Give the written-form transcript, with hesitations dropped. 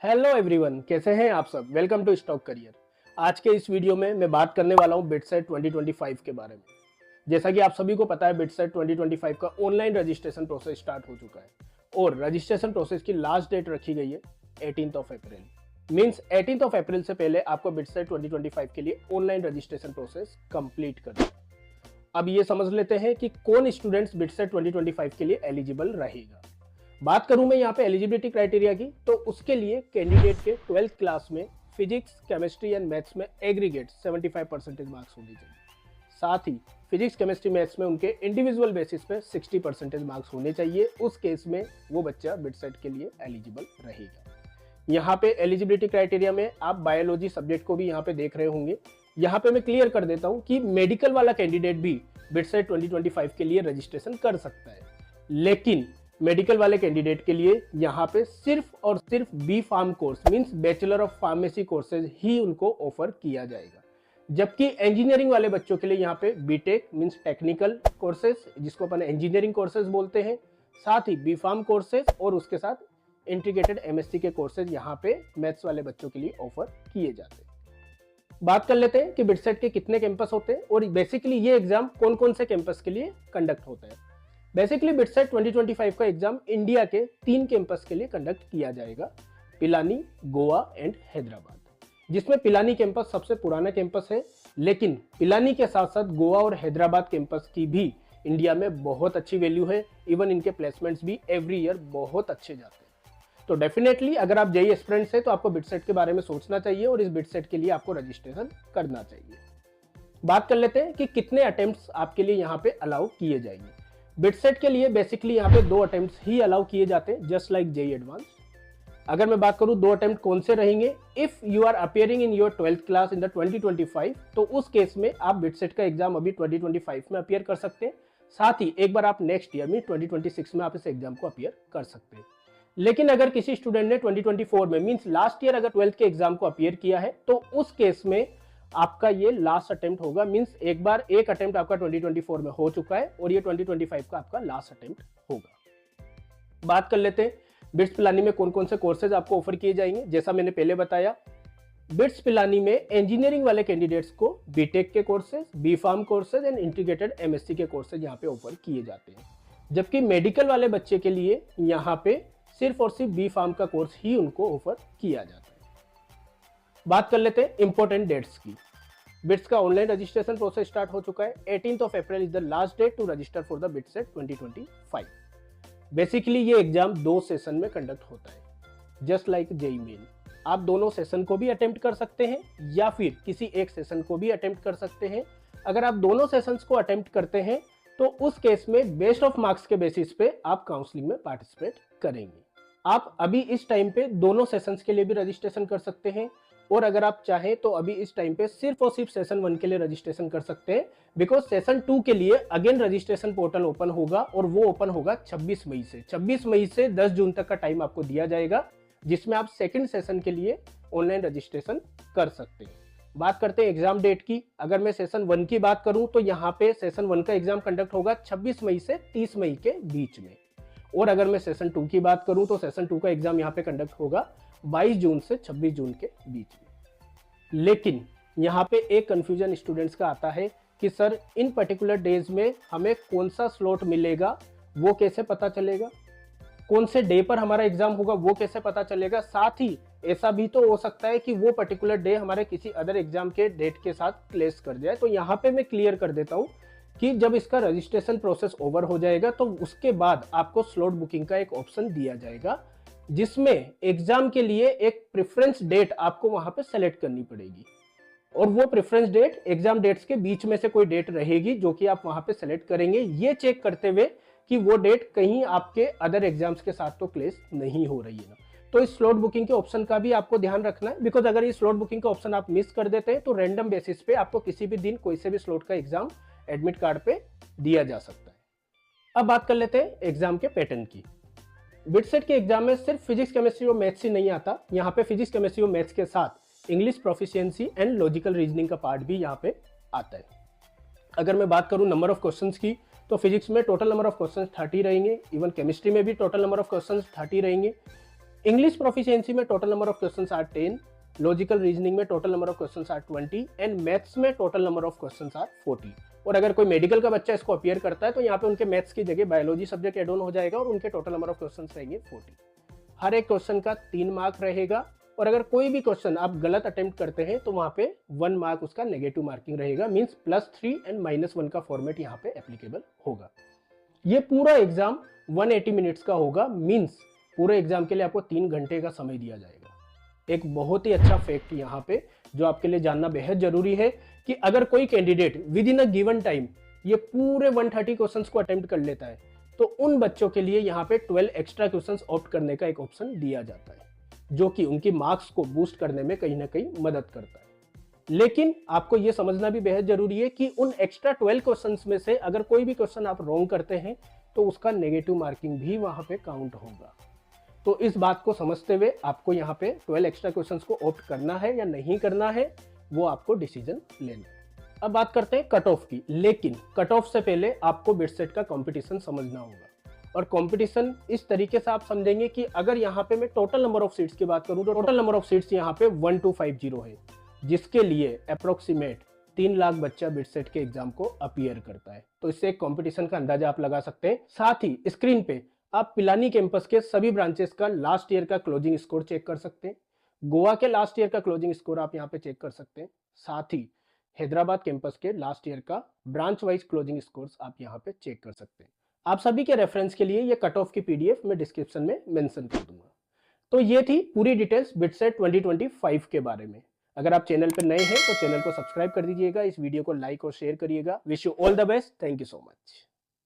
Hello everyone, कैसे हैं आप सब। Welcome to stock career. आज के इस वीडियो में मैं बात करने वाला हूं बिटसेट 2025 के बारे में। जैसा कि आप सभी को पता है, बिटसेट 2025 का ऑनलाइन रजिस्ट्रेशन प्रोसेस स्टार्ट हो चुका है और रजिस्ट्रेशन प्रोसेस की लास्ट डेट रखी गई है 18 अप्रैल। मींस 18 अप्रैल से पहले आपको बिटसेट 2025 के लिए ऑनलाइन रजिस्ट्रेशन प्रोसेस कंप्लीट करना है। अब ये समझ लेते हैं कि कौन स्टूडेंट्स बिटसेट 2025 के लिए एलिजिबल रहेगा। बात करूं मैं यहाँ पे एलिजिबिलिटी क्राइटेरिया की, तो उसके लिए कैंडिडेट के 12th क्लास में फिजिक्स, केमिस्ट्री एंड मैथ्स में एग्रीगेट 75% मार्क्स होने चाहिए। साथ ही फिजिक्स, केमिस्ट्री, मैथ्स में उनके इंडिविजुअल बेसिस पे 60% मार्क्स होने चाहिए। उस केस में वो बच्चा बिटसेट के लिए एलिजिबल रहेगा। यहाँ पे एलिजिबिलिटी क्राइटेरिया में आप बायोलॉजी सब्जेक्ट को भी यहाँ पे देख रहे होंगे। यहाँ पे मैं क्लियर कर देता हूँ कि मेडिकल वाला कैंडिडेट भी बिटसेट 2025 के लिए रजिस्ट्रेशन कर सकता है, लेकिन मेडिकल वाले कैंडिडेट के लिए यहाँ पे सिर्फ और सिर्फ B pharm course means bachelor of pharmacy courses ही उनको ऑफर किया जाएगा। जबकि इंजीनियरिंग वाले बच्चों के लिए यहाँ पे बीटेक मींस टेक्निकल कोर्सेज, जिसको अपन इंजीनियरिंग कोर्सेज बोलते हैं, साथ ही बी फार्म कोर्सेज और उसके साथ इंटीग्रेटेड एमएससी के कोर्सेज यहाँ पे मैथ्स वाले बच्चों के लिए ऑफर किए जाते हैं। बात कर लेते हैं कि बिटसेट के कितने कैंपस होते हैं और बेसिकली ये एग्जाम कौन कौन से कैंपस के लिए कंडक्ट होता है। बेसिकली बिटसेट 2025 का एग्जाम इंडिया के 3 कैंपस के लिए कंडक्ट किया जाएगा, पिलानी, गोवा एंड हैदराबाद। जिसमें पिलानी कैंपस सबसे पुराना कैंपस है, लेकिन पिलानी के साथ साथ गोवा और हैदराबाद कैंपस की भी इंडिया में बहुत अच्छी वैल्यू है। इवन इनके प्लेसमेंट्स भी एवरी ईयर बहुत अच्छे जाते हैं। तो डेफिनेटली अगर आप जेईई एस्पिरेंट्स हैं तो आपको बिटसेट के बारे में सोचना चाहिए और इस बिटसेट के लिए आपको रजिस्ट्रेशन करना चाहिए। बात कर लेते हैं कि कितने अटेम्प्ट्स आपके लिए यहाँ पे अलाउ किए जाएंगे। बिटसेट के लिए बेसिकली यहाँ पे 2 अटेम्प्ट्स ही अलाउ किए जाते हैं, जस्ट लाइक जेईई एडवांस। अगर मैं बात करूँ 2 अटेम्प्ट कौन से रहेंगे, if you are appearing in your 12th class in the 2025, तो उस केस में आप बिटसेट का एग्जाम अभी 2025 में अपियर कर सकते हैं। साथ ही एक बार आप नेक्स्ट ईयर में 2026 में आप इस एग्जाम को अपियर कर सकते हैं। लेकिन अगर किसी स्टूडेंट ने 2024 में मींस लास्ट ईयर अगर 12th के एग्जाम को अपियर किया है, तो उस केस में आपका ये लास्ट अटेम्प्ट होगा। मींस एक अटेम्प्ट आपका 2024 में हो चुका है और ये 2025 का आपका लास्ट अटेम्प्ट होगा। बात कर लेते हैं बिट्स पिलानी में कौन कौन से कोर्सेज आपको ऑफर किए जाएंगे। जैसा मैंने पहले बताया, बिट्स पिलानी में इंजीनियरिंग वाले कैंडिडेट्स को बीटेक के courses, B pharm courses and integrated MSc के कोर्सेज यहाँ पे ऑफर किए जाते हैं। जबकि मेडिकल वाले बच्चे के लिए यहाँ पे सिर्फ और सिर्फ बी फार्म का कोर्स ही उनको ऑफर किया जाता है। बात कर लेते हैं इंपॉर्टेंट डेट्स की। बिट्स का ऑनलाइन रजिस्ट्रेशन प्रोसेस स्टार्ट हो चुका है। 18 April is the last date to register for the BITSAT 2025। Basically ये एग्जाम 2 सेशन में कंडक्ट होता है, जस्ट लाइक जेईई मेन। आप दोनों सेशन को भी अटेम्प्ट कर सकते हैं या फिर किसी एक सेशन को भी अटेम्प्ट कर सकते हैं। अगर आप दोनों सेशंस को अटेम्प्ट करते हैं तो उस केस में बेस्ट ऑफ मार्क्स के बेसिस पे आप काउंसलिंग में पार्टिसिपेट करेंगे। आप अभी इस टाइम पे दोनों सेशंस के लिए भी रजिस्ट्रेशन कर सकते हैं और अगर आप चाहें तो अभी इस टाइम पे सिर्फ और सिर्फ सेशन 1 के लिए रजिस्ट्रेशन कर सकते हैं, बिकॉज सेशन 2 के लिए अगेन रजिस्ट्रेशन पोर्टल ओपन होगा और वो ओपन होगा 26 मई से। 26 मई से 10 जून तक का टाइम आपको दिया जाएगा, जिसमें आप सेकंड सेशन के लिए ऑनलाइन रजिस्ट्रेशन कर सकते हैं। बात करते हैं एग्जाम डेट की। अगर मैं सेशन 1 की बात करूं तो यहाँ पे सेशन 1 का एग्जाम कंडक्ट होगा 26 मई से 30 मई के बीच में, और अगर मैं सेशन 2 की बात करूं तो सेशन 2 का एग्जाम यहाँ पे कंडक्ट होगा 22 जून से 26 जून के बीच में। लेकिन यहाँ पे एक कंफ्यूजन स्टूडेंट्स का आता है कि सर इन पर्टिकुलर डेज में हमें कौन सा स्लॉट मिलेगा, वो कैसे पता चलेगा, कौन से डे पर हमारा एग्जाम होगा वो कैसे पता चलेगा। साथ ही ऐसा भी तो हो सकता है कि वो पर्टिकुलर डे हमारे किसी अदर एग्जाम के डेट के साथ क्लेश कर जाए। तो यहाँ पे मैं क्लियर कर देता हूँ कि जब इसका रजिस्ट्रेशन प्रोसेस ओवर हो जाएगा तो उसके बाद आपको स्लॉट बुकिंग का एक ऑप्शन दिया जाएगा, जिसमें एग्जाम के लिए एक प्रेफरेंस डेट आपको वहां पे सेलेक्ट करनी पड़ेगी और वो प्रेफरेंस डेट एग्जाम डेट्स के बीच में से कोई डेट रहेगी जो कि आप वहां पे सेलेक्ट करेंगे, ये चेक करते हुए कि वो डेट कहीं आपके अदर एग्जाम्स के साथ तो क्लेश नहीं हो रही है ना। तो इस स्लॉट बुकिंग के ऑप्शन का भी आपको ध्यान रखना है, बिकॉज अगर ये स्लॉट बुकिंग का ऑप्शन आप मिस कर देते हैं तो रैंडम बेसिस पे आपको किसी भी दिन कोई से भी स्लॉट का एग्जाम एडमिट कार्ड पे दिया जा सकता है। अब बात कर लेते हैं एग्जाम के पैटर्न की। बिटसेट के एग्जाम में सिर्फ फिजिक्स, केमिस्ट्री और मैथ्स ही नहीं आता। यहाँ पे फिजिक्स, केमिस्ट्री और मैथ्स के साथ English proficiency and logical reasoning का पार्ट भी यहाँ पे आता है। अगर मैं बात करूँ नंबर ऑफ क्वेश्चंस की, तो फिजिक्स में टोटल नंबर ऑफ क्वेश्चंस 30 रहेंगे, इवन केमिस्ट्री में भी टोटल नंबर ऑफ क्वेश्चंस 30 रहेंगे। इंग्लिश प्रोफिशिएंसी में total number of questions are 10, logical reasoning में total number of questions are 20 and maths में total number of questions are 40। और अगर कोई मेडिकल का बच्चा इसको अपीयर करता है तो यहाँ पे उनके मैथ्स की जगह बायोलॉजी सब्जेक्ट एड ऑन हो जाएगा और उनके टोटल नंबर ऑफ क्वेश्चंस रहेंगे 40। हर एक क्वेश्चन का 3 मार्क रहेगा और अगर कोई भी क्वेश्चन आप गलत अटेम्प्ट करते हैं तो वहां पे 1 मार्क उसका नेगेटिव मार्किंग रहेगा, मींस +3 एंड -1 का फॉर्मेट यहाँ पे एप्लीकेबल होगा। ये पूरा एग्जाम 180 मिनट्स का होगा, मींस पूरे एग्जाम के लिए आपको 3 घंटे का समय दिया जाएगा। एक बहुत ही अच्छा फैक्ट यहाँ पे जो आपके लिए जानना बेहद जरूरी है कि अगर कोई candidate with in a given time ये पूरे 130 क्वेश्चंस को अटेम्प्ट कर लेता है तो उन बच्चों के लिए यहाँ पे 12 एक्स्ट्रा क्वेश्चंस ऑप्ट करने का एक ऑप्शन दिया जाता है, जो कि उनकी मार्क्स को बूस्ट करने में कहीं ना कहीं मदद करता है। लेकिन आपको यह समझना भी बेहद जरूरी है कि उन एक्स्ट्रा 12 क्वेश्चंस में से अगर कोई भी क्वेश्चन आप रॉन्ग करते हैं तो उसका नेगेटिव मार्किंग भी वहां पे काउंट होगा। तो इस बात को समझते हुए आपको यहाँ पे 12 एक्स्ट्रा क्वेश्चंस को ऑप्ट करना है या नहीं करना है, वो आपको डिसीजन लेना है। अब बात करते हैं कट ऑफ की, लेकिन कट ऑफ से पहले आपको बिटसेट का कंपटीशन समझना होगा। और कंपटीशन इस तरीके से आप समझेंगे कि अगर यहाँ पे मैं टोटल नंबर ऑफ सीट्स की बात करूं तो टोटल नंबर ऑफ सीट्स यहाँ पे 1250 है, जिसके लिए अप्रोक्सीमेट 3 लाख बच्चा बिटसेट के एग्जाम को अपीयर करता है। तो इससे एक कंपटीशन का अंदाजा आप लगा सकते हैं। साथ ही स्क्रीन पे आप पिलानी कैंपस के सभी ब्रांचेस का लास्ट ईयर का क्लोजिंग स्कोर चेक कर सकते हैं। गोवा के लास्ट ईयर का क्लोजिंग स्कोर आप यहाँ पे चेक कर सकते हैं। साथ ही हैदराबाद कैंपस के लास्ट ईयर का ब्रांच वाइज क्लोजिंग स्कोर्स आप यहाँ पे चेक कर सकते हैं। आप सभी के रेफरेंस के लिए ये कट ऑफ की पीडीएफ मैं डिस्क्रिप्शन में मेंशन कर दूंगा। तो ये थी पूरी डिटेल्स बिटसेट 2025 के बारे में। अगर आप चैनल पर नए हैं तो चैनल को सब्सक्राइब कर दीजिएगा, इस वीडियो को लाइक और शेयर करिएगा। Wish you all the best, thank you so much.